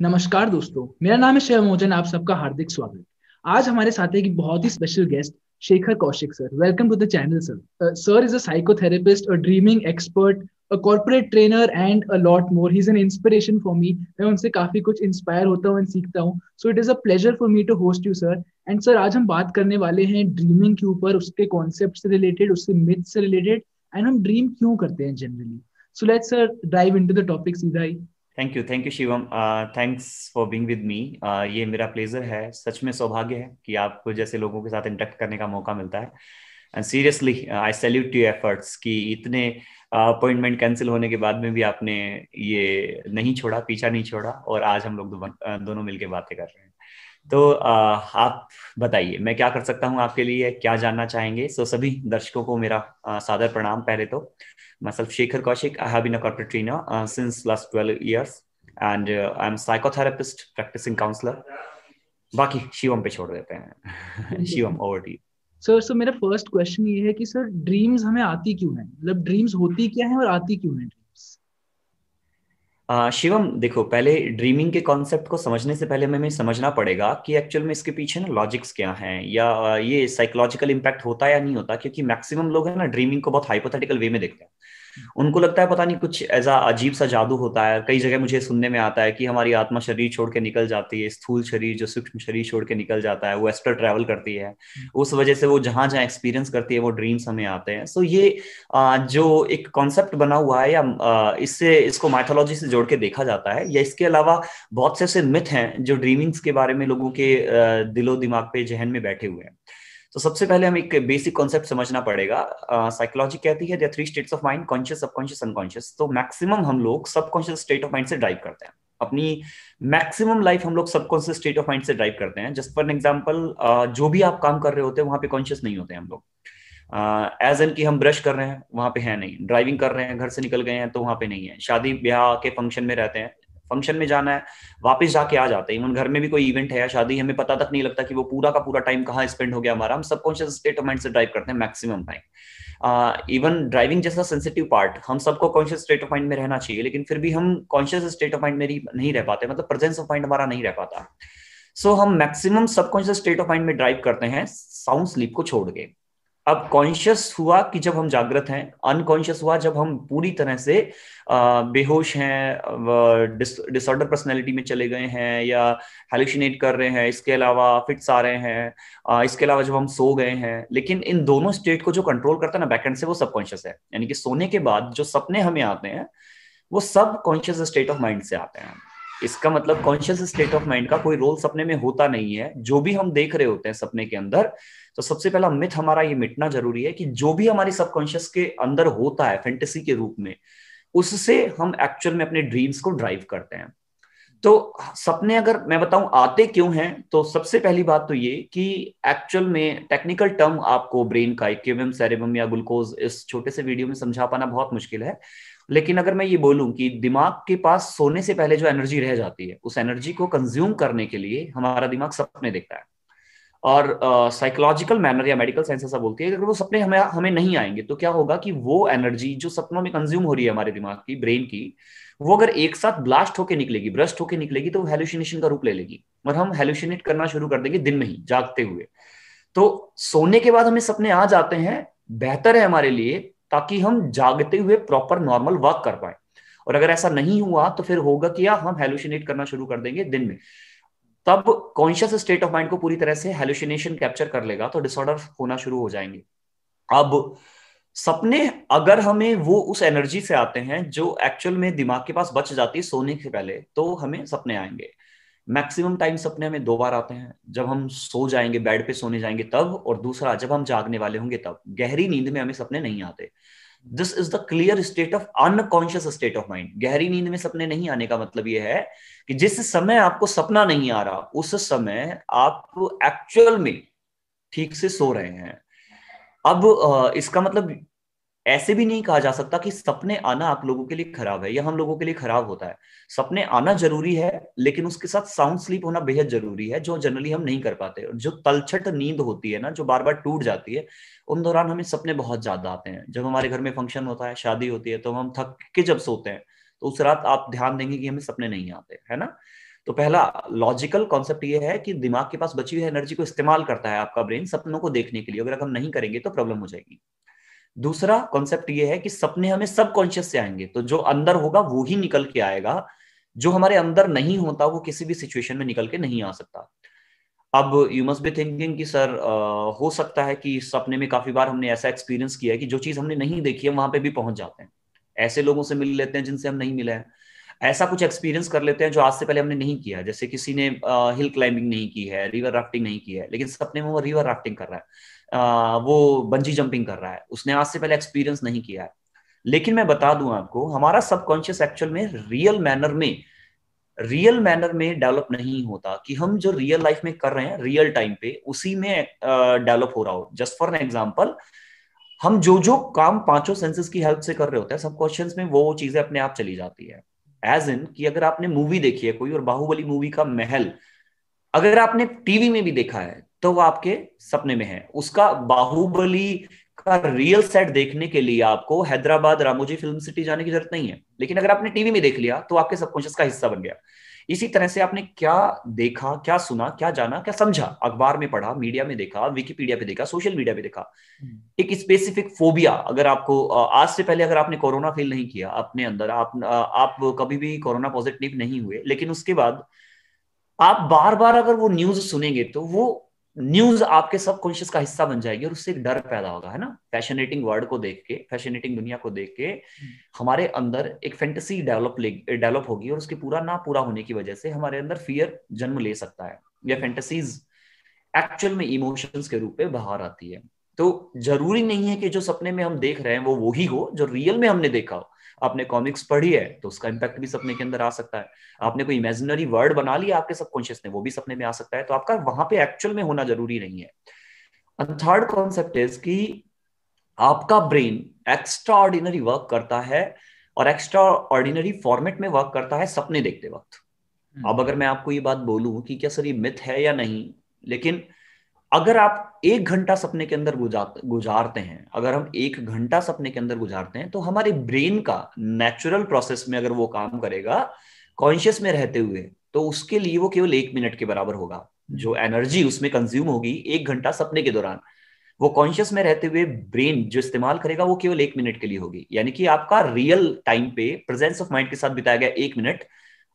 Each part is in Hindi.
नमस्कार दोस्तों, मेरा नाम है शिव मोहन। आप सबका हार्दिक स्वागत। आज हमारे साथ है एक बहुत ही special guest, Shekhar Kaushik sir. Welcome to the channel sir. Sir is a psychotherapist, a dreaming expert, a corporate trainer and a lot more. He is an inspiration for me. मैं उनसे काफी कुछ इंस्पायर होता हूँ एंड सीखता हूँ। So it is a pleasure for me to host you sir. And sir, आज हम बात करने वाले हैं ड्रीमिंग के ऊपर, उसके कॉन्सेप्ट से रिलेटेड, उसके मिथ से रिलेटेड, एंड हम ड्रीम क्यों करते हैं generally. So let's sir drive into the topic सीधा ही। Thank you Shivam. Thanks for being with me. ये मेरा प्लेजर है, सच में सौभाग्य है कि आपको जैसे लोगों के साथ इंटरेक्ट करने का मौका मिलता है। And seriously I salute you efforts कि इतने अपॉइंटमेंट कैंसिल होने के बाद में भी आपने ये नहीं छोड़ा, पीछा नहीं छोड़ा, और आज हम लोग दोनों मिलके बातें कर रहे हैं। तो आप बताइए मैं क्या कर सकता हूँ आपके लिए, क्या जानना चाहेंगे। सो सभी दर्शकों को मेरा सादर प्रणाम। पहले तो myself Shekhar Kaushik. I have been a corporate trainer since last 12 years and I'm a psychotherapist, practicing counselor. बाकी शिवम पे छोड़ देते हैं। Shivam, over to you. Sir मेरा फर्स्ट क्वेश्चन ये है कि सर ड्रीम्स हमें आती क्यों है, मतलब ड्रीम्स होती क्या है और आती क्यों है ड्रीम्स। शिवम देखो, पहले ड्रीमिंग के कॉन्सेप्ट को समझने से पहले हमें समझना पड़ेगा कि एक्चुअल में इसके पीछे ना लॉजिक्स क्या हैं, या ये साइकोलॉजिकल इम्पैक्ट होता है या नहीं होता। क्योंकि मैक्सिमम लोग है ना ड्रीमिंग को बहुत हाइपोथेटिकल वे में देखते हैं। उनको लगता है पता नहीं कुछ ऐसा अजीब सा जादू होता है। कई जगह मुझे सुनने में आता है कि हमारी आत्मा शरीर छोड़ के निकल जाती है, स्थूल शरीर जो सूक्ष्म शरीर छोड़ के निकल जाता है वो एस्ट्रल ट्रैवल करती है। उस वजह से वो जहां जहां एक्सपीरियंस करती है वो ड्रीम्स हमें आते हैं। सो ये जो एक कॉन्सेप्ट बना हुआ है, या इससे इसको माइथोलॉजी से जोड़ के देखा जाता है, या इसके अलावा बहुत से ऐसे मिथ हैं जो ड्रीमिंग्स के बारे में लोगों के दिलो दिमाग पे, जहन में बैठे हुए हैं। तो सबसे पहले हम एक बेसिक कॉन्सेप्ट समझना पड़ेगा। साइकोलॉजी कहती है there three states of mind, conscious, subconscious, unconscious. तो मैक्सिमम हम लोग सबकॉन्शियस स्टेट ऑफ माइंड से ड्राइव करते हैं। अपनी मैक्सिमम लाइफ हम लोग सबकॉन्शियस स्टेट ऑफ माइंड से ड्राइव करते हैं। जस्ट फॉर एन एग्जांपल, जो भी आप काम कर रहे होते हैं वहां पे कॉन्शियस नहीं होते हैं हम लोग। एज एन कि हम ब्रश कर रहे हैं वहां पे है नहीं, ड्राइविंग कर रहे हैं, घर से निकल गए हैं तो वहां पे नहीं है, शादी ब्याह के फंक्शन में रहते हैं, फंक्शन में जाना है, वापस जाके आ जाते हैं। इवन घर में भी कोई इवेंट है या शादी, हमें पता तक नहीं लगता कि वो पूरा का पूरा टाइम कहाँ स्पेंड हो गया हमारा। हम सबकॉन्शियस स्टेट ऑफ माइंड से ड्राइव करते हैं मैक्सिमम टाइम। इवन ड्राइविंग जैसा सेंसिटिव पार्ट, हम सबको कॉन्शियस स्टेट ऑफ माइंड में रहना चाहिए, लेकिन फिर भी हम कॉन्शियस स्टेट ऑफ माइंड में नहीं रह पाते, मतलब प्रेजेंस ऑफ माइंड हमारा नहीं रह पाता। सो हम maximum subconscious state of mind में ड्राइव करते हैं साउंड स्लीप को छोड़ के। अब कॉन्शियस हुआ कि जब हम जागृत हैं, अनकॉन्शियस हुआ जब हम पूरी तरह से बेहोश हैं, डिसऑर्डर पर्सनैलिटी में चले गए हैं, या हेलुसिनेट कर रहे हैं, इसके अलावा फिट्स आ रहे हैं, इसके अलावा जब हम सो गए हैं। लेकिन इन दोनों स्टेट को जो कंट्रोल करता है ना बैकएंड से, वो सबकॉन्शियस है। यानी कि सोने के बाद जो सपने हमें आते हैं वो सब कॉन्शियस स्टेट ऑफ माइंड से आते हैं। इसका मतलब कॉन्शियस स्टेट ऑफ माइंड का कोई रोल सपने में होता नहीं है। जो भी हम देख रहे होते हैं सपने के अंदर, तो सबसे पहला मिथ हमारा ये मिटना जरूरी है कि जो भी हमारी सबकॉन्शियस के अंदर होता है फैंटेसी के रूप में, उससे हम एक्चुअल में अपने ड्रीम्स को ड्राइव करते हैं। तो सपने अगर मैं बताऊं आते क्यों हैं, तो सबसे पहली बात तो ये कि एक्चुअल में टेक्निकल टर्म आपको ब्रेन का इक्विलिब्रियम, सेरेबम या ग्लूकोज इस छोटे से वीडियो में समझा पाना बहुत मुश्किल है। लेकिन अगर मैं ये बोलूं कि दिमाग के पास सोने से पहले जो एनर्जी रह जाती है, उस एनर्जी को कंज्यूम करने के लिए हमारा दिमाग सपने देखता है। और साइकोलॉजिकल मैनर या मेडिकल साइंस ऐसा बोलती है कि अगर वो सपने हमें हमें नहीं आएंगे तो क्या होगा कि वो एनर्जी जो सपनों में कंज्यूम हो रही है हमारे दिमाग की, ब्रेन की, वो अगर एक साथ ब्लास्ट होके निकलेगी, ब्रस्ट होके निकलेगी, तो वो हेलुसिनेशन का रूप ले लेगी और हम हेलुसिनेट करना शुरू कर देंगे दिन में ही, जागते हुए। तो सोने के बाद हमें सपने आ जाते हैं, बेहतर है हमारे लिए, ताकि हम जागते हुए प्रॉपर नॉर्मल वर्क कर पाए। और अगर ऐसा नहीं हुआ तो फिर होगा क्या, हम हेलुसिनेट करना शुरू कर देंगे दिन में। तब कॉन्शियस स्टेट ऑफ माइंड को पूरी तरह से हेलुसिनेशन कैप्चर कर लेगा, तो डिसऑर्डर होना शुरू हो जाएंगे। अब सपने अगर हमें वो उस एनर्जी से आते हैं जो एक्चुअल में दिमाग के पास बच जाती है सोने से पहले, तो हमें सपने आएंगे। मैक्सिमम टाइम सपने हमें दो बार आते हैं, जब हम सो जाएंगे, बेड पे सोने जाएंगे तब, और दूसरा जब हम जागने वाले होंगे तब। गहरी नींद में हमें सपने नहीं आते। This is the clear state of unconscious state of mind. गहरी नींद में सपने नहीं आने का मतलब यह है कि जिस समय आपको सपना नहीं आ रहा, उस समय आप एक्चुअल में ठीक से सो रहे हैं। अब इसका मतलब ऐसे भी नहीं कहा जा सकता कि सपने आना आप लोगों के लिए खराब है या हम लोगों के लिए खराब होता है। सपने आना जरूरी है, लेकिन उसके साथ साउंड स्लीप होना बेहद जरूरी है, जो जनरली हम नहीं कर पाते। और जो तलछट नींद होती है ना, जो बार बार टूट जाती है, उन दौरान हमें सपने बहुत ज्यादा आते हैं। जब हमारे घर में फंक्शन होता है, शादी होती है, तो हम थक के जब सोते हैं, तो उस रात आप ध्यान देंगे कि हमें सपने नहीं आते, है ना। तो पहला लॉजिकल कॉन्सेप्ट ये है कि दिमाग के पास बची हुई एनर्जी को इस्तेमाल करता है आपका ब्रेन सपनों को देखने के लिए, अगर हम नहीं करेंगे तो प्रॉब्लम हो जाएगी। दूसरा कॉन्सेप्ट ये है कि सपने हमें सबकॉन्शियस से आएंगे, तो जो अंदर होगा वो ही निकल के आएगा, जो हमारे अंदर नहीं होता वो किसी भी सिचुएशन में निकल के नहीं आ सकता। अब यू मस्ट बी थिंकिंग कि सर हो सकता है कि सपने में काफी बार हमने ऐसा एक्सपीरियंस किया है कि जो चीज हमने नहीं देखी है वहां पे भी पहुंच जाते हैं, ऐसे लोगों से मिल लेते हैं जिनसे हम नहीं मिले हैं, ऐसा कुछ एक्सपीरियंस कर लेते हैं जो आज से पहले हमने नहीं किया, जैसे किसी ने हिल क्लाइंबिंग नहीं की है, रिवर राफ्टिंग नहीं की है, लेकिन सपने में वो रिवर राफ्टिंग कर रहा है, वो बंजी जंपिंग कर रहा है, उसने आज से पहले एक्सपीरियंस नहीं किया है। लेकिन मैं बता दूं आपको, हमारा सबकॉन्शियस एक्चुअल में रियल मैनर में डेवलप नहीं होता, कि हम जो रियल लाइफ में कर रहे हैं रियल टाइम पे उसी में डेवलप हो रहा हो। जस्ट फॉर एन एग्जांपल, हम जो जो काम पांचों सेंसेस की हेल्प से कर रहे होते हैं सबकॉन्शियस में वो चीजें अपने आप चली जाती है। एज इन कि अगर आपने मूवी देखी है कोई, और बाहुबली मूवी का महल अगर आपने टीवी में भी देखा है तो वो आपके सपने में है। उसका बाहुबली का रियल सेट देखने के लिए आपको हैदराबाद रामोजी फिल्म सिटी जाने की जरूरत नहीं है, लेकिन अगर आपने टीवी में देख लिया तो आपके सबकॉन्शियस का हिस्सा बन गया। इसी तरह से आपने क्या देखा, क्या सुना, क्या जाना, क्या समझा, अखबार में पढ़ा, मीडिया में देखा, विकिपीडिया पे देखा, सोशल मीडिया पे देखा, एक स्पेसिफिक फोबिया, अगर आपको आज से पहले अगर आपने कोरोना फील नहीं किया अपने अंदर, आप कभी भी कोरोना पॉजिटिव नहीं हुए, लेकिन उसके बाद आप बार बार अगर वो न्यूज सुनेंगे तो वो न्यूज आपके सबकॉन्शियस का हिस्सा बन जाएगी और उससे एक डर पैदा होगा, है ना। फैसिनेटिंग वर्ल्ड को देख के, फैसिनेटिंग दुनिया को देख के हमारे अंदर एक फैंटेसी डेवलप होगी, और उसके पूरा ना पूरा होने की वजह से हमारे अंदर फियर जन्म ले सकता है, या फैंटेसीज एक्चुअल में इमोशंस के रूप में बाहर आती है। तो जरूरी नहीं है कि जो सपने में हम देख रहे हैं वो वही हो जो रियल में हमने देखा हो। आपने कॉमिक्स पढ़ी है तो उसका इम्पैक्ट भी सपने के अंदर आ सकता है, आपने कोई इमेजिनरी वर्ड बना लिया आपके सबकॉन्शियस ने, वो भी सपने में आ सकता है, तो आपका वहां पे एक्चुअल में होना जरूरी नहीं है। एंड थर्ड कॉन्सेप्ट इज कि आपका ब्रेन एक्स्ट्रा ऑर्डिनरी वर्क करता है, और एक्स्ट्रा ऑर्डिनरी फॉर्मेट में वर्क करता है सपने देखते वक्त। अब अगर मैं आपको ये बात बोलूं कि क्या सर ये मिथ है या नहीं, लेकिन अगर आप 1 घंटा सपने के अंदर गुजारते हैं, अगर हम 1 घंटा सपने के अंदर गुजारते हैं तो हमारे ब्रेन का नेचुरल प्रोसेस में अगर वो काम करेगा कॉन्शियस में रहते हुए, तो उसके लिए वो केवल 1 मिनट के बराबर होगा। जो एनर्जी उसमें कंज्यूम होगी 1 घंटा सपने के दौरान, वो कॉन्शियस में रहते हुए ब्रेन जो इस्तेमाल करेगा वो केवल 1 मिनट के लिए होगी। यानी कि आपका रियल टाइम पे प्रेजेंस ऑफ माइंड के साथ बिताया गया 1 मिनट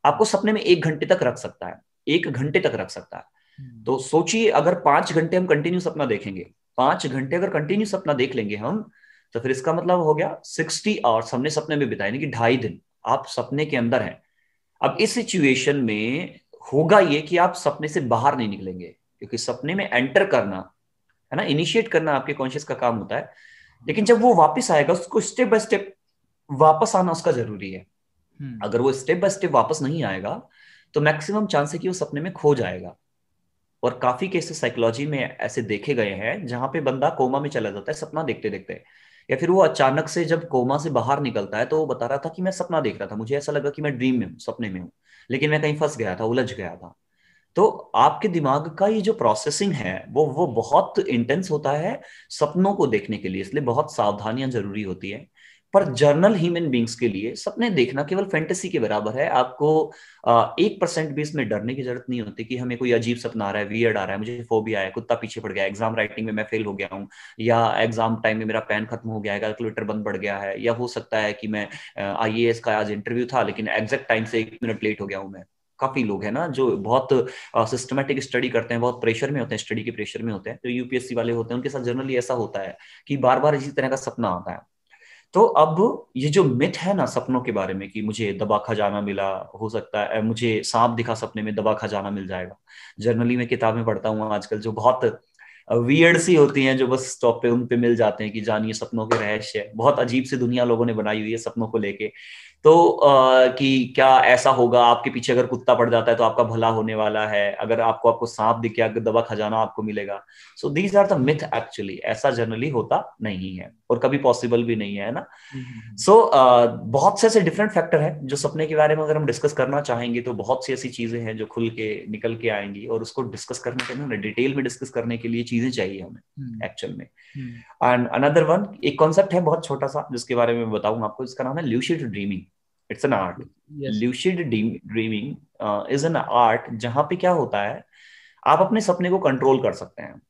आपको सपने में 1 घंटे तक रख सकता है, 1 घंटे तक रख सकता है। तो सोचिए अगर 5 घंटे हम कंटिन्यू सपना देखेंगे, 5 घंटे अगर कंटिन्यू सपना देख लेंगे हम, तो फिर इसका मतलब हो गया 60 आवर्स हमने सपने में बिताए, यानी कि 2.5 दिन आप सपने के अंदर हैं। अब इस सिचुएशन में होगा ये कि आप सपने से बाहर नहीं निकलेंगे, क्योंकि सपने में एंटर करना है ना, इनिशिएट करना आपके कॉन्शियस का काम होता है, लेकिन जब वो वापस आएगा उसको स्टेप बाय स्टेप वापस आना उसका जरूरी है। अगर वो स्टेप बाय स्टेप वापस नहीं आएगा तो मैक्सिमम चांस है कि वो सपने में खो जाएगा। और काफी केसेस साइकोलॉजी में ऐसे देखे गए हैं जहां पे बंदा कोमा में चला जाता है सपना देखते देखते, या फिर वो अचानक से जब कोमा से बाहर निकलता है तो वो बता रहा था कि मैं सपना देख रहा था, मुझे ऐसा लगा कि मैं ड्रीम में हूँ, सपने में हूँ, लेकिन मैं कहीं फंस गया था, उलझ गया था। तो आपके दिमाग का ये जो प्रोसेसिंग है वो बहुत इंटेंस होता है सपनों को देखने के लिए, इसलिए बहुत सावधानियां जरूरी होती है। पर जर्नल ह्यूमन बींग्स के लिए सपने देखना केवल फैंटेसी के बराबर है। आपको 1% भी इसमें डरने की जरूरत नहीं होती कि हमें कोई अजीब सपना आ रहा है, वियर्ड आ रहा है, मुझे फोबिया है, कुत्ता पीछे पड़ गया, एग्जाम राइटिंग में मैं फेल हो गया हूँ, या एग्जाम टाइम में मेरा पेन खत्म हो गया है, कैलकुलेटर बंद पड़ गया है, या हो सकता है कि मैं आईएएस का आज इंटरव्यू था लेकिन एग्जैक्ट टाइम से 1 मिनट लेट हो गया हूँ मैं। काफी लोग हैं ना जो बहुत सिस्टमेटिक स्टडी करते हैं, बहुत प्रेशर में होते हैं, स्टडी के प्रेशर में होते हैं, जो यूपीएससी वाले होते हैं उनके साथ जनरली ऐसा होता है कि बार बार इसी तरह का सपना आता है। तो अब ये जो मिथ है ना सपनों के बारे में कि मुझे दबा खजाना मिला, हो सकता है मुझे सांप दिखा सपने में, दबा खजाना मिल जाएगा। जनरली मैं किताबें पढ़ता हूँ आजकल जो बहुत वियर्ड सी होती हैं, जो बस स्टॉप पे उन पे मिल जाते हैं कि जानिए सपनों के रहस्य, बहुत अजीब सी दुनिया लोगों ने बनाई हुई है सपनों को लेके। तो कि क्या ऐसा होगा, आपके पीछे अगर कुत्ता पड़ जाता है तो आपका भला होने वाला है, अगर आपको सांप दिख गया दबा खजाना आपको मिलेगा। So these are the myth, actually ऐसा जनरली होता नहीं है और कभी पॉसिबल भी नहीं है ना। सो बहुत से ऐसे डिफरेंट फैक्टर हैं जो सपने के बारे में अगर हम डिस्कस करना चाहेंगे तो बहुत सी ऐसी चीजें हैं जो खुल के निकल के आएंगी, और उसको डिस्कस करने के लिए, डिटेल में डिस्कस करने के लिए चीजें चाहिए हमें एक्चुअल में। एंड अनदर वन, एक कॉन्सेप्ट है बहुत छोटा सा जिसके बारे में बताऊंगा आपको, इसका नाम है lucid dreaming. It's an art. Yes. Lucid dreaming is an art, जहां पे क्या होता है, आप अपने सपने को कंट्रोल कर सकते हैं।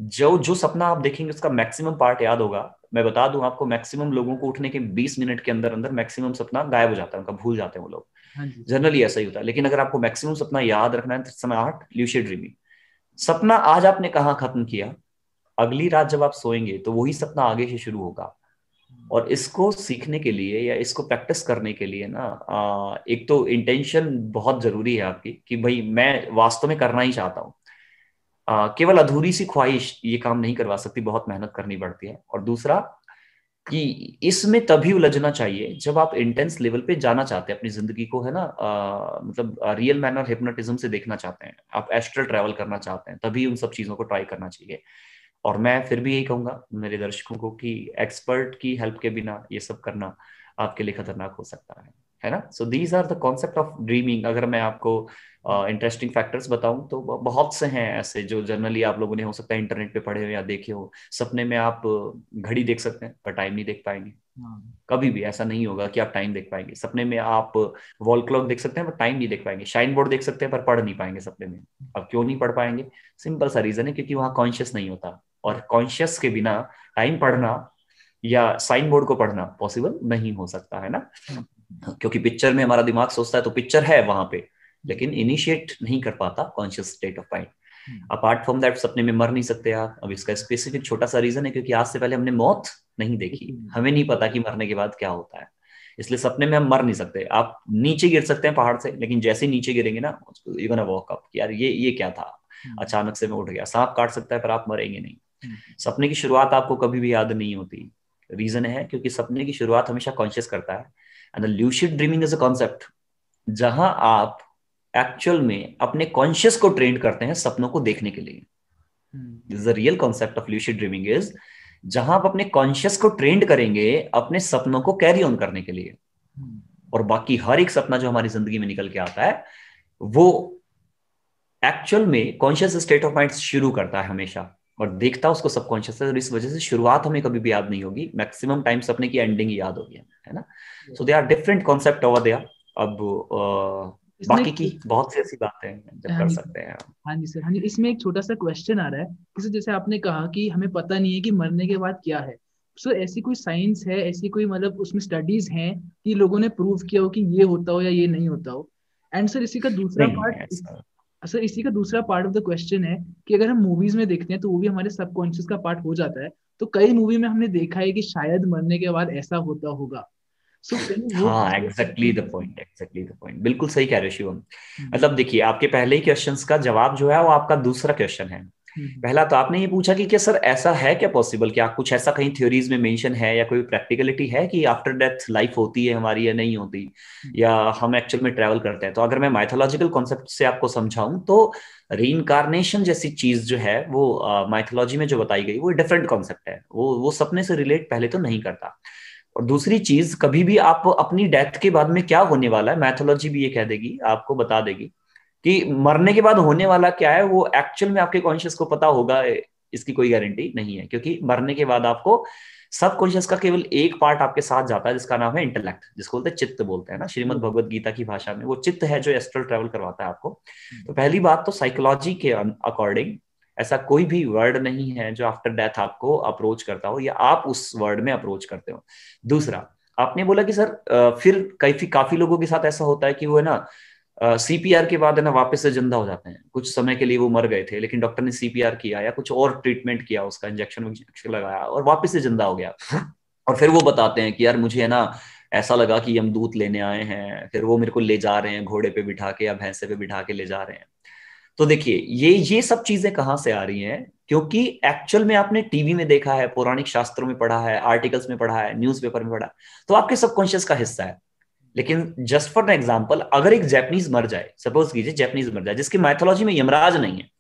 जो जो सपना आप देखेंगे उसका मैक्सिमम पार्ट याद होगा। मैं बता दूं आपको, मैक्सिमम लोगों को उठने के 20 मिनट के अंदर अंदर मैक्सिमम सपना गायब हो जाता है, उनका भूल जाते हैं वो लोग। हाँ जी सर। जनरली ऐसा ही होता है। लेकिन अगर आपको मैक्सिमम सपना याद रखना है तो समय 8 ल्यूसिड ड्रीमिंग। सपना आज आपने कहाँ खत्म किया, अगली रात जब आप सोएंगे तो वही सपना आगे से शुरू होगा। और इसको सीखने के लिए या इसको प्रैक्टिस करने के लिए ना, एक तो इंटेंशन बहुत जरूरी है आपकी, कि भाई मैं वास्तव में करना ही चाहता हूँ। केवल अधूरी सी ख्वाहिश ये काम नहीं करवा सकती, बहुत मेहनत करनी पड़ती है। और दूसरा कि इसमें तभी उलझना चाहिए जब आप इंटेंस लेवल पे जाना चाहते हैं अपनी जिंदगी को, है ना, मतलब रियल मैन और हिप्नोटिज्म से देखना चाहते हैं, आप एस्ट्रल ट्रैवल करना चाहते हैं, तभी उन सब चीजों को ट्राई करना चाहिए। और मैं फिर भी यही कहूंगा मेरे दर्शकों को कि एक्सपर्ट की हेल्प के बिना ये सब करना आपके लिए खतरनाक हो सकता है ना। So these are the concept of dreaming. अगर मैं आपको इंटरेस्टिंग फैक्टर्स बताऊं तो बहुत से हैं ऐसे जो जनरली आप लोगों ने हो सकता है इंटरनेट पे पढ़े हो या देखे हो। सपने में आप घड़ी देख सकते हैं पर टाइम नहीं देख पाएंगे। हाँ। कभी भी ऐसा नहीं होगा कि आप टाइम देख पाएंगे। सपने में आप वॉल क्लॉक देख सकते हैं पर टाइम नहीं देख पाएंगे। शाइन बोर्ड देख सकते हैं पर पढ़ नहीं पाएंगे सपने में। अब क्यों नहीं पढ़ पाएंगे? सिंपल सा रीजन है, क्योंकि वहां कॉन्शियस नहीं होता, और कॉन्शियस के बिना टाइम पढ़ना या साइन बोर्ड को पढ़ना पॉसिबल नहीं हो सकता, है ना। क्योंकि पिक्चर में हमारा दिमाग सोचता है तो पिक्चर है वहां पे, लेकिन इनिशिएट नहीं कर पाता conscious state of mind. Apart from that सपने में मर नहीं सकते आप। अब इसका स्पेसिफिक छोटा सा रीजन है, क्योंकि आज से पहले हमने मौत नहीं देखी, हमें नहीं पता कि मरने के बाद क्या होता है। इसलिए सपने में हम मर नहीं सकते। आप नीचे गिर सकते हैं पहाड़ से, लेकिन जैसे ही नीचे गिरेंगे ना, यू गोना वॉक अप, यार ये क्या था, अचानक से मैं उठ गया। सांप काट सकता है पर आप मरेंगे नहीं। सपने की शुरुआत आपको कभी भी याद नहीं होती। रीजन है क्योंकि सपने की शुरुआत हमेशा कॉन्शियस करता है। And the lucid dreaming is a concept जहां आप एक्चुअल में अपने कॉन्शियस को ट्रेन करते हैं सपनों को देखने के लिए। This is the real concept of lucid dreaming is जहां आप अपने कॉन्शियस को ट्रेंड करेंगे अपने सपनों को कैरी ऑन करने के लिए। और बाकी हर एक सपना जो हमारी जिंदगी में निकल के आता है वो एक्चुअल में कॉन्शियस स्टेट ऑफ माइंड शुरू करता है हमेशा, और देखता उसको सबकॉन्शियस है। और इस वजह से शुरुआत हमें कभी भी याद नहीं होगी, मैक्सिमम टाइम सपने की एंडिंग ही याद होगी, है ना। So they are different concept over there. अब इसमें बाकी की बहुत सी ऐसी बातें हैं जब हाँ कर जी। सकते हैं। हाँ जी सर। हाँ जी, इसमें एक छोटा सा क्वेश्चन आ रहा है कि जैसे आपने कहा कि हमें पता नहीं है कि मरने के बाद क्या है। सो ऐसी कोई साइंस है, ऐसी कोई मतलब उसमें स्टडीज हैं कि लोगों ने प्रूव किया हो कि ये होता हो या ये नहीं होता हो? एंड सर इसी का दूसरा नहीं पार्ट, ऐसा सर इसी का दूसरा पार्ट ऑफ द क्वेश्चन है कि अगर हम मूवीज में देखते हैं तो वो भी हमारे सबकॉन्शियस का पार्ट हो जाता है। तो कई मूवी में हमने देखा है कि शायद मरने के बाद ऐसा होता होगा। सो कहीं वो हाँ, चीज़- exactly the point, exactly the point, बिल्कुल सही कह रहे हो शिवम। हम्म, मतलब देखिए, आपके पहले ही क्वेश्चंस का जवाब जो है वो आपका दूसरा क्वेश्चन है। हम्म, पहला तो आपने ये पूछा कि क्या सर ऐसा है क्या पॉसिबल, क्या कुछ ऐसा कहीं थ्योरीज में मेंशन है या कोई प्रैक्टिकलिटी है कि आफ्टर डेथ लाइफ होती है हमारी या नहीं होती, हम्म, या हम एक्चुअल में ट्रैवल करते हैं। तो अगर मैं माइथोलॉजिकल कॉन्सेप्ट से आपको समझाऊं तो रीइंकारनेशन जैसी चीज जो है वो माइथोलॉजी में जो बताई गई वो डिफरेंट कॉन्सेप्ट है, वो सपने से रिलेट पहले तो नहीं करता। और दूसरी चीज, कभी भी आप अपनी डेथ के बाद में क्या होने वाला है, मैथोलॉजी भी ये कह देगी, आपको बता देगी कि मरने के बाद होने वाला क्या है, वो एक्चुअल में आपके कॉन्शियस को पता होगा, इसकी कोई गारंटी नहीं है। क्योंकि मरने के बाद आपको सब कॉन्शियस का केवल एक पार्ट आपके साथ जाता है जिसका नाम है इंटेलेक्ट, जिसको बोलते हैं चित्त बोलते हैं ना, श्रीमद् भगवत गीता की भाषा में वो चित्त है जो एस्ट्रल ट्रेवल करवाता है आपको। तो पहली बात तो साइकोलॉजी के अकॉर्डिंग ऐसा कोई भी वर्ड नहीं है जो आफ्टर डेथ आपको अप्रोच करता हो या आप उस वर्ड में अप्रोच करते हो। दूसरा, आपने बोला कि सर फिर काफी काफी लोगों के साथ ऐसा होता है कि वो है ना सीपीआर के बाद है ना वापस से जिंदा हो जाते हैं। कुछ समय के लिए वो मर गए थे लेकिन डॉक्टर ने सीपीआर किया या कुछ और ट्रीटमेंट किया, उसका इंजेक्शन लगाया और वापस से जिंदा हो गया। और फिर वो बताते हैं कि यार मुझे है ना ऐसा लगा कि यमदूत लेने आए हैं, फिर वो मेरे को ले जा रहे हैं घोड़े पे बिठा के या भैंसे पे बिठा के ले जा रहे हैं। तो देखिए ये सब चीजें कहाँ से आ रही हैं, क्योंकि एक्चुअल में आपने टीवी में देखा है, पौराणिक शास्त्रों में पढ़ा है, आर्टिकल्स में पढ़ा है, न्यूज़पेपर में पढ़ा है, तो आपके सबकॉन्शियस का हिस्सा है। लेकिन जस्ट फॉर एग्जाम्पल, अगर एक जैपनीज मर जाए, सपोज कीजिए जैपनीज मर जाए जिसकी माइथोलॉजी में यमराज नहीं है,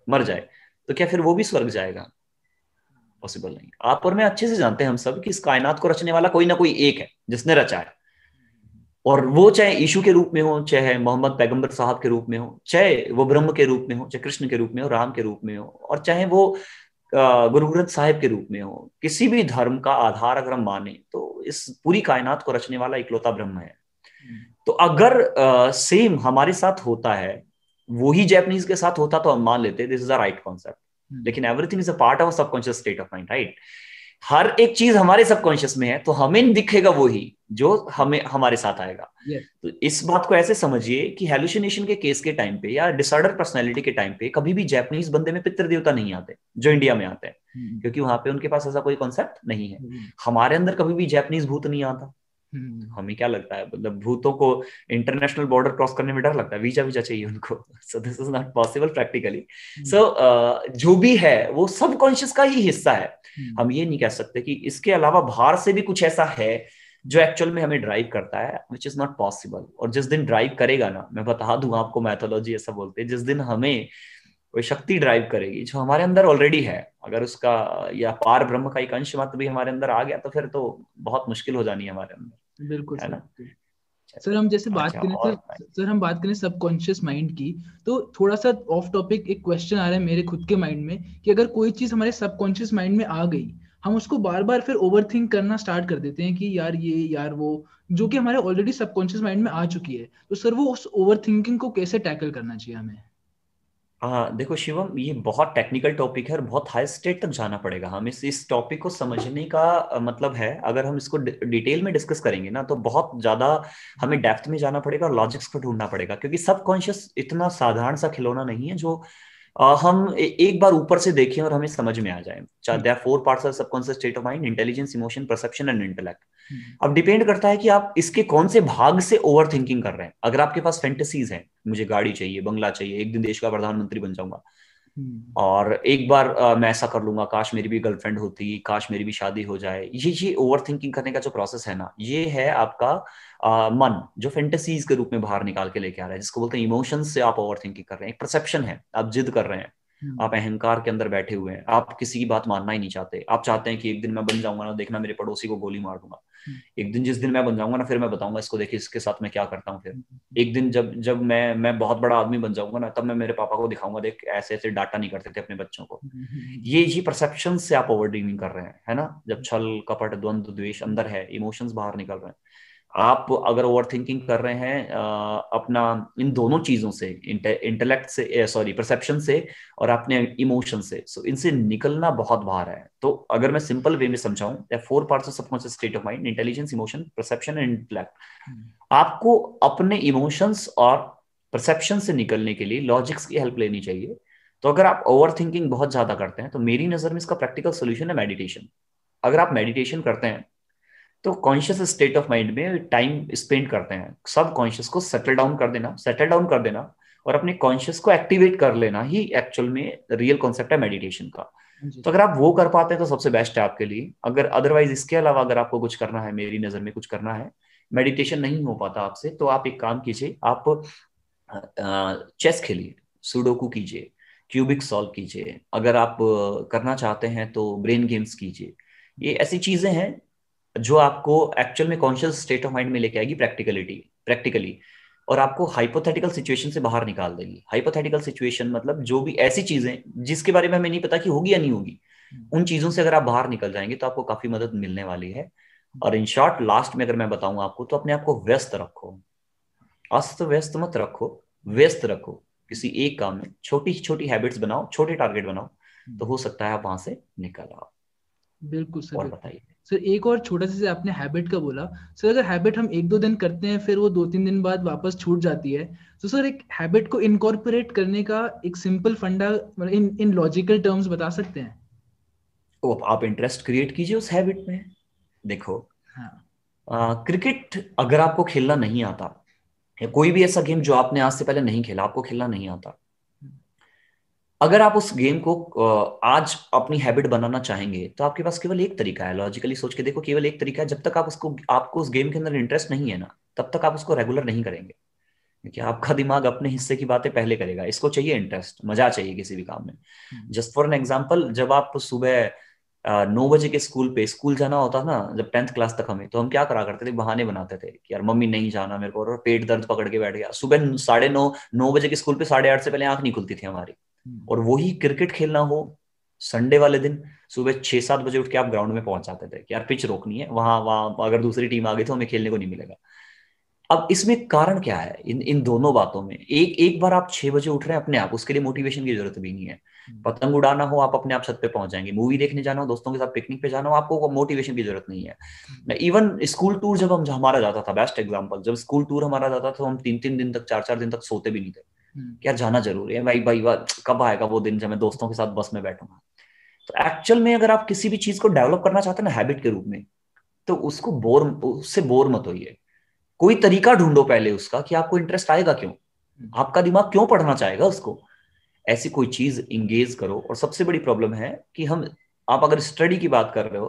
मर जाए, तो क्या फिर वो भी स्वर्ग जाएगा? पॉसिबल नहीं। आप और मैं अच्छे से जानते हैं हम सब कि इस कायनात को रचने वाला कोई ना कोई एक है जिसने रचा है। और वो चाहे यीशु के रूप में हो, चाहे मोहम्मद पैगंबर साहब के रूप में हो, चाहे वो ब्रह्म के रूप में हो, चाहे कृष्ण के रूप में हो, राम के रूप में हो, और चाहे वो गुरु ग्रंथ साहिब के रूप में हो, किसी भी धर्म का आधार अगर हम माने तो इस पूरी कायनात को रचने वाला इकलौता ब्रह्म है। तो अगर सेम हमारे साथ होता है, वही जैपनीज के साथ होता, तो हम मान लेते this is a right concept. लेकिन everything is a part of subconscious state of mind, right? हर एक चीज हमारे सबकॉन्शियस में है, तो हमें दिखेगा वही जो हमें हमारे साथ आएगा। यस। तो इस बात को ऐसे समझिए कि हेलुसिनेशन के केस के टाइम पे या डिसऑर्डर पर्सनैलिटी के टाइम पे कभी भी जापानीज बंदे में पितृ देवता नहीं आते जो इंडिया में आते हैं, क्योंकि वहां पे उनके पास ऐसा कोई कॉन्सेप्ट नहीं है। हमारे अंदर कभी भी जापानीज भूत नहीं आता। हमें क्या लगता है, मतलब भूतों को इंटरनेशनल बॉर्डर क्रॉस करने में डर लगता है, वीजा वीजा चाहिए उनको। So this is not possible practically. So जो भी है वो सबकॉन्शियस का ही हिस्सा है। हम ये नहीं कह सकते कि इसके अलावा बाहर से भी कुछ ऐसा है जो एक्चुअल में हमें ड्राइव करता है, विच इज नॉट पॉसिबल। और जिस दिन ड्राइव करेगा ना, मैं बता दूं आपको, मैथोलॉजी ऐसा बोलते हैं, जिस दिन हमें कोई शक्ति ड्राइव करेगी जो हमारे अंदर ऑलरेडी है, अगर उसका या पार ब्रह्म का एक अंश मात्र भी हमारे अंदर आ गया, तो फिर तो बहुत मुश्किल हो जानी है हमारे अंदर, बिल्कुल है सर। ना? सर हम जैसे बात अच्छा, करें और सर हम बात करें सबकॉन्शियस माइंड की, तो थोड़ा सा ऑफ टॉपिक एक क्वेश्चन आ रहा है मेरे खुद के माइंड में कि अगर कोई चीज हमारे सबकॉन्शियस माइंड में आ गई, हम उसको बार बार फिर ओवर थिंक करना स्टार्ट कर देते हैं कि यार ये यार वो, जो कि हमारे ऑलरेडी सबकॉन्शियस माइंड में आ चुकी है, तो सर वो उस ओवर थिंकिंग को कैसे टैकल करना चाहिए हमें? हाँ देखो शिवम, ये बहुत टेक्निकल टॉपिक है और बहुत हाई स्टेट तक जाना पड़ेगा। हम इस टॉपिक को समझने का मतलब है, अगर हम इसको डिटेल में डिस्कस करेंगे ना, तो बहुत ज्यादा हमें डेप्थ में जाना पड़ेगा और लॉजिक्स को ढूंढना पड़ेगा, क्योंकि सबकॉन्शियस इतना साधारण सा खिलौना नहीं है जो हम एक बार ऊपर से देखें और हमें समझ में आ जाए। There are 4 parts of subconscious state of mind: intelligence, emotion, perception and intellect. अब डिपेंड करता है कि आप इसके कौन से भाग से ओवर थिंकिंग कर रहे हैं। अगर आपके पास फैंटेसीज हैं, मुझे गाड़ी चाहिए, बंगला चाहिए, एक दिन देश का प्रधानमंत्री बन जाऊंगा, और एक बार मैं ऐसा कर लूंगा, काश मेरी भी गर्लफ्रेंड होती, काश मेरी भी शादी हो जाए, ये ओवर थिंकिंग करने का जो प्रोसेस है ना, ये है आपका मन जो फैंटेसीज के रूप में बाहर निकाल के लेके आ रहा है, जिसको बोलते हैं इमोशंस से आप ओवर थिंकिंग कर रहे हैं। एक परसेप्शन है, आप जिद कर रहे हैं, आप अहंकार के अंदर बैठे हुए हैं, आप किसी की बात मानना ही नहीं चाहते, आप चाहते हैं कि एक दिन मैं बन जाऊंगा ना, देखना मेरे पड़ोसी को गोली मार दूंगा, एक दिन जिस दिन मैं बन जाऊंगा ना, फिर मैं बताऊंगा इसको, देखिए इसके साथ मैं क्या करता हूँ, फिर एक दिन जब जब मैं बहुत बड़ा आदमी बन जाऊंगा ना, तब मैं मेरे पापा को दिखाऊंगा, देख ऐसे ऐसे डांटा नहीं करते थे अपने बच्चों को। ये परसेप्शन से आप ओवर ड्रीमिंग कर रहे हैं, है ना? जब छल कपट द्वंद्व द्वेष अंदर है, इमोशंस बाहर निकल रहे हैं। आप अगर ओवर थिंकिंग कर रहे हैं अपना इन दोनों चीजों से, इंटेलेक्ट से, सॉरी परसेप्शन से, और अपने इमोशन से, सो इनसे निकलना बहुत भार है। तो अगर मैं सिंपल वे में समझाऊं, 4 parts of subconscious state of mind: intelligence, emotion, perception and intellect. आपको अपने इमोशंस और परसेप्शन से निकलने के लिए लॉजिक्स की हेल्प लेनी चाहिए। तो अगर आप ओवर थिंकिंग बहुत ज्यादा करते हैं, तो मेरी नजर में इसका प्रैक्टिकल सोल्यूशन है मेडिटेशन। अगर आप मेडिटेशन करते हैं, तो कॉन्शियस स्टेट ऑफ माइंड में टाइम स्पेंड करते हैं, सब कॉन्शियस को सेटल डाउन कर देना और अपने कॉन्शियस को एक्टिवेट कर लेना ही एक्चुअल में रियल कॉन्सेप्ट है मेडिटेशन का। तो अगर आप वो कर पाते हैं तो सबसे बेस्ट है आपके लिए। अगर अदरवाइज इसके अलावा अगर आपको कुछ करना है, मेरी नजर में कुछ करना है, मेडिटेशन नहीं हो पाता आपसे, तो आप एक काम कीजिए, आप चेस खेलिए, सुडोकू कीजिए, क्यूबिक सॉल्व कीजिए, अगर आप करना चाहते हैं तो ब्रेन गेम्स कीजिए। ये ऐसी चीजें हैं जो आपको एक्चुअल में कॉन्शियस स्टेट ऑफ माइंड में लेके आएगी प्रैक्टिकली, और आपको हाइपोथेटिकल सिचुएशन से बाहर निकाल देगी। हाइपोथेटिकल सिचुएशन मतलब जो भी ऐसी चीजें जिसके बारे में हमें नहीं पता कि होगी या नहीं होगी, उन चीजों से अगर आप बाहर निकल जाएंगे तो आपको काफी मदद मिलने वाली है। और इन शॉर्ट लास्ट में अगर मैं बताऊं आपको, तो अपने आप को व्यस्त रखो, अस्त व्यस्त मत रखो, व्यस्त रखो किसी एक काम में। छोटी छोटी हैबिट्स बनाओ, छोटे टारगेट बनाओ, तो हो सकता है आप वहां से निकल आओ। बिल्कुल सर, और बिल्कुल। बताइए। सर एक और छोटा सा, आपने हैबिट का बोला, सर अगर हैबिट हम 1-2 दिन करते हैं, फिर वो 2-3 दिन बाद वापस छूट जाती है, तो सर एक हैबिट को इनकॉर्पोरेट करने का एक सिंपल फंडा इन इन लॉजिकल टर्म्स बता सकते हैं? तो आप इंटरेस्ट क्रिएट कीजिए उस हैबिट में। देखो, हाँ। क्रिकेट अगर आपको खेलना नहीं आता, या कोई भी ऐसा गेम जो आपने आज से पहले नहीं खेला, आपको खेलना नहीं आता, अगर आप उस गेम को आज अपनी हैबिट बनाना चाहेंगे, तो आपके पास केवल एक तरीका है। लॉजिकली सोच के देखो, केवल एक तरीका है। जब तक आपको उस गेम के अंदर इंटरेस्ट नहीं है ना, तब तक आप उसको रेगुलर नहीं करेंगे, क्योंकि आपका दिमाग अपने हिस्से की बातें पहले करेगा। इसको चाहिए इंटरेस्ट, मजा चाहिए किसी भी काम में। जस्ट फॉर एन एग्जाम्पल, जब आप सुबह 9 बजे के स्कूल जाना होता ना, जब 10th क्लास तक हमें, तो हम क्या करा करते थे, बहाने बनाते थे कि यार मम्मी नहीं जाना मेरे को, और पेट दर्द पकड़ के बैठ गया। सुबह 9:30, 9 बजे के स्कूल पे 8:30 से पहले आंख नहीं खुलती थी हमारी। और वही क्रिकेट खेलना हो संडे वाले दिन, सुबह 6-7 बजे उठ के आप ग्राउंड में पहुंच जाते थे कि यार पिच रोकनी है, वहां वहां अगर दूसरी टीम आ गई तो हमें खेलने को नहीं मिलेगा। अब इसमें कारण क्या है इन इन दोनों बातों में? एक एक बार आप 6 बजे उठ रहे हैं अपने आप, उसके लिए मोटिवेशन की जरूरत भी नहीं है। पतंग उड़ाना हो, आप अपने आप छत पे पहुंच जाएंगे। मूवी देखने जाना हो, दोस्तों के साथ पिकनिक पे जाना हो, आपको मोटिवेशन की जरूरत नहीं है। इवन स्कूल टूर जब हम हमारा जाता था, बेस्ट एग्जांपल, जब स्कूल टूर हमारा जाता था तो हम 3-3 दिन तक, 4-4 दिन तक सोते भी नहीं थे। क्या जाना जरूरी है भाई, भाई कब आएगा वो दिन जब मैं दोस्तों के साथ बस में बैठूंगा। तो एक्चुअल में अगर आप किसी भी चीज को डेवलप करना चाहते हैं ना हैबिट के रूप में, तो उससे बोर मत होइए। कोई तरीका ढूंढो पहले उसका कि आपको इंटरेस्ट आएगा क्यों, आपका दिमाग क्यों पढ़ना चाहेगा उसको। ऐसी कोई चीज इंगेज करो। और सबसे बड़ी प्रॉब्लम है कि हम, आप अगर स्टडी की बात कर रहे हो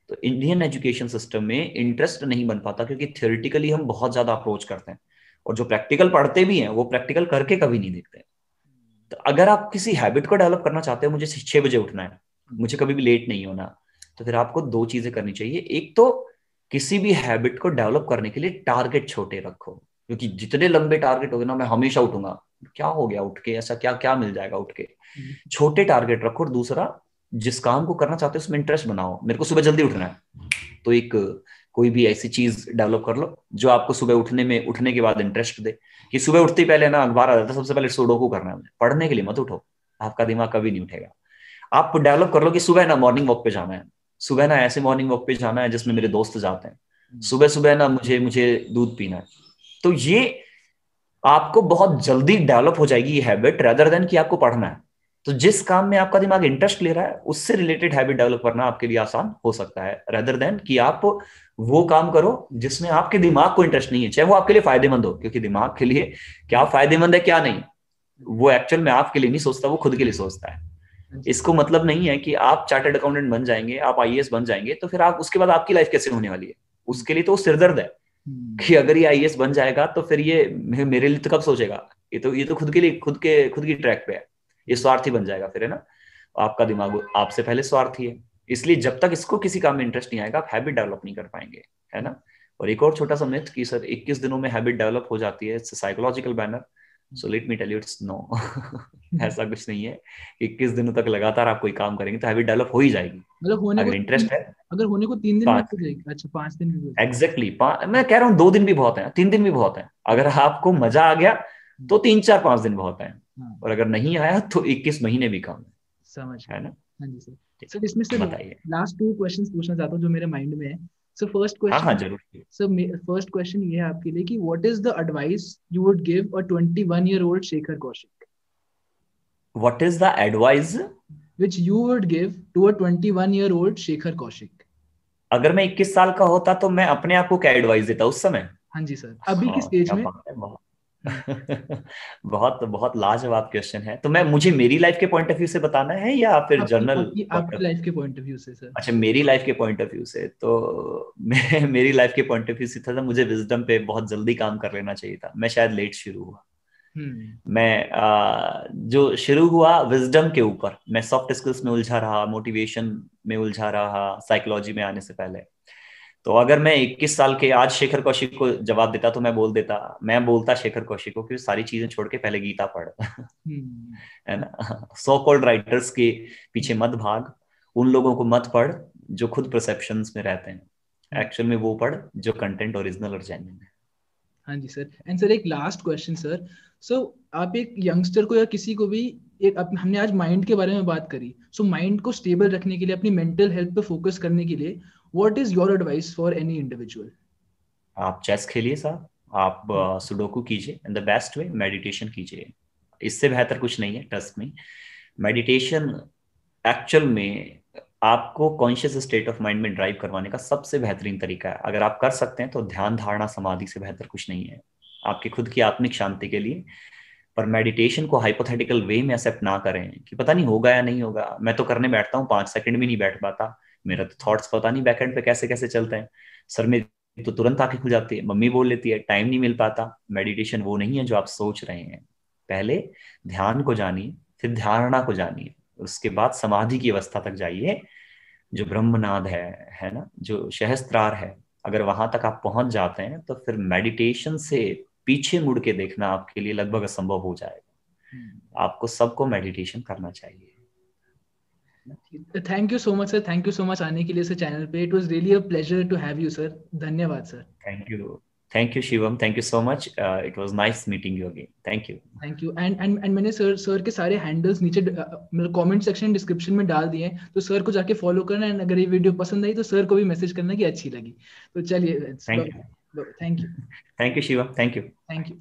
तो इंडियन एजुकेशन सिस्टम में इंटरेस्ट नहीं बन पाता, क्योंकि थियोरिटिकली हम बहुत ज्यादा अप्रोच करते हैं, और जो प्रैक्टिकल पढ़ते भी हैं वो प्रैक्टिकल करके कभी नहीं देखते। तो अगर आप किसी हैबिट को डेवलप करना चाहते हो, मुझे 6 बजे उठना है, मुझे कभी भी लेट नहीं होना, तो फिर आपको दो चीजें करनी चाहिए। एक तो किसी भी हैबिट को डेवलप करने के लिए टारगेट छोटे रखो, क्योंकि जितने लंबे टारगेट हो गए ना, मैं हमेशा उठूंगा, क्या हो गया उठ के, ऐसा क्या क्या मिल जाएगा उठ के। छोटे टारगेट रखो। और दूसरा, जिस काम को करना चाहते हो उसमें इंटरेस्ट बनाओ। मेरे को सुबह जल्दी उठना है, तो एक कोई भी ऐसी चीज डेवलप कर लो जो आपको सुबह उठने के बाद इंटरेस्ट दे। कि सुबह उठते ही पहले ना अखबार आ जाता है, सबसे पहले सुडोकू करना है, पढ़ने के लिए मत उठो, आपका दिमाग कभी नहीं उठेगा। आप डेवलप कर लो कि सुबह ना मॉर्निंग वॉक पे जाना है, सुबह ना ऐसे मॉर्निंग वॉक पे जाना है जिसमें मेरे दोस्त जाते हैं, सुबह सुबह ना मुझे मुझे दूध पीना है। तो ये आपको बहुत जल्दी डेवलप हो जाएगी ये हैबिट, रेदर देन कि आपको पढ़ना है। तो जिस काम में आपका दिमाग इंटरेस्ट ले रहा है उससे रिलेटेड हैबिट डेवलप करना आपके लिए आसान हो सकता है, रेदर देन कि आप वो काम करो जिसमें आपके दिमाग को इंटरेस्ट नहीं है, चाहे वो आपके लिए फायदेमंद हो। क्योंकि दिमाग के लिए क्या फायदेमंद है क्या नहीं, वो एक्चुअल में आपके लिए नहीं सोचता, वो खुद के लिए सोचता है। इसको मतलब नहीं है कि आप चार्टर्ड अकाउंटेंट बन जाएंगे, आप आईएएस बन जाएंगे तो फिर आप उसके बाद आपकी लाइफ कैसे होने वाली है, उसके लिए तो सिरदर्द है कि अगर ये आईएएस बन जाएगा तो फिर ये मेरे लिए तो कब सोचेगा। ये तो खुद के लिए, खुद की ट्रैक पे है, ये स्वार्थी बन जाएगा फिर, है ना। आपका दिमाग आपसे पहले स्वार्थी है। इसलिए जब तक इसको किसी काम में इंटरेस्ट नहीं आएगा आप हैबिट डेवलप नहीं कर पाएंगे, है ना। और एक और छोटा सा मिथ कि सर 21 दिनों में हैबिट डेवलप हो जाती है, it's psychological banner. So let me tell you it's no. ऐसा कुछ नहीं है। 21 दिनों तक लगातार आप कोई काम करेंगे तो हैबिट डेवलप हो ही जाएगी, मतलब अगर इंटरेस्ट है। अगर होने को 3 दिन में पाँच हो जाएगी, अच्छा 5 दिन में हो जाएगी। एग्जैक्टली मैं कह रहा हूँ 2 दिन भी बहुत है, 3 दिन भी बहुत है। अगर आपको मजा आ गया तो 3-4-5 दिन बहुत है, हाँ, और अगर नहीं आया तो 21 महीने भी कम समझ गया। है ना। हाँ जी सर। ठीक, सर इसमें से बताइए। लास्ट 2 क्वेश्चंस पूछना चाहता हूँ जो मेरे माइंड में है। सर फर्स्ट हाँ हाँ क्वेश्चन, जरूर। सर फर्स्ट क्वेश्चन ये है आपके लिए कि what is the advice you would give a 21 year old Shekhar Kaushik, what is the advice? which you would give to a 21-year-old Shekhar Kaushik. अगर मैं 21 साल का होता तो मैं अपने आप को क्या एडवाइस देता उस समय? हाँ जी सर, अभी की हाँ स्टेज क्या में। बात है, बहुत बहुत बहुत लाजवाब क्वेश्चन है। तो मैं, मुझे मेरी लाइफ के पॉइंट ऑफ व्यू से बताना है या फिर आपकी जनरल आपकी पॉइंट आपकी ऑफ? लाइफ के पॉइंट ऑफ व्यू से सर। अच्छा, मेरी लाइफ के पॉइंट ऑफ व्यू से तो मैं मेरी लाइफ के पॉइंट ऑफ व्यू से था, मुझे विजडम पे बहुत जल्दी काम कर लेना चाहिए था। मैं शायद लेट शुरू हुआ। हम्म। मैं जो शुरू हुआ विजडम के ऊपर, मैं सॉफ्ट स्किल्स में उलझा रहा, मोटिवेशन में उलझा रहा, साइकोलॉजी में आने से पहले। तो अगर मैं 21 साल के आज शेखर कौशिक को जवाब देता तो मैं बोलता शेखर कौशिक को कि सारी चीजें छोड़ के पहले गीता पढ़। हम्म। है ना। सो कॉल्ड राइटर्स के पीछे मत भाग, उन लोगों को मत पढ़ जो खुद परसेप्शंस में रहते हैं, एक्चुअल में वो पढ़ जो कंटेंट ओरिजिनल और जेन्युइन है। हाँ जी सर। एंड सर एक लास्ट क्वेश्चन सर। सो आप एक यंगस्टर को या किसी को भी, हमने आज माइंड के बारे में बात करी, सो माइंड को स्टेबल रखने के लिए, अपनी मेंटल हेल्थ पे फोकस करने के लिए, what is your advice for any individual? आप चेस खेलिए साहब, आप सुडोकू कीजिए, and the best way meditation कीजिए। इससे बेहतर कुछ नहीं है, ट्रस्ट में। मेडिटेशन एक्चुअल में आपको कॉन्शियस स्टेट ऑफ माइंड में ड्राइव करवाने का सबसे बेहतरीन तरीका है। अगर आप कर सकते हैं तो ध्यान धारणा समाधि से बेहतर कुछ नहीं है आपकी खुद की आत्मिक शांति के लिए। पर मेडिटेशन को हाइपोथेटिकल वे में एक्सेप्ट ना करें कि पता नहीं होगा या नहीं होगा। मैं तो करने बैठता हूँ 5 सेकंड भी नहीं बैठ पाता, मेरा तो थॉट्स पता नहीं बैकएंड पे कैसे कैसे चलते हैं, सर में तो तुरंत आंखें खुल जाती है, मम्मी बोल लेती है, टाइम नहीं मिल पाता। मेडिटेशन वो नहीं है जो आप सोच रहे हैं। पहले ध्यान को जानिए, फिर धारणा को जानिए, उसके बाद समाधि की अवस्था तक जाइए, जो ब्रह्मनाद है ना, जो सहस्त्रार है। अगर वहां तक आप पहुंच जाते हैं तो फिर मेडिटेशन से पीछे मुड़ के देखना आपके लिए लगभग असंभव हो जाएगा। आपको सबको मेडिटेशन करना चाहिए। Thank you so much sir, thank you so much आने के लिए सर चैनल पे। It was really a pleasure to have you sir. धन्यवाद sir. Thank you. Thank you Shivam, thank you so much, it was nice meeting you again, thank you. Thank you. And मैंने सर के सारे हैंडल्स नीचे मतलब कमेंट सेक्शन डिस्क्रिप्शन में डाल दिए हैं, तो सर को जाके फॉलो करना, एंड अगर ये वीडियो पसंद आई तो सर को भी मैसेज करना कि अच्छी लगी। तो चलिए, thank you, thank you. Thank you Shivam, thank you. Thank you.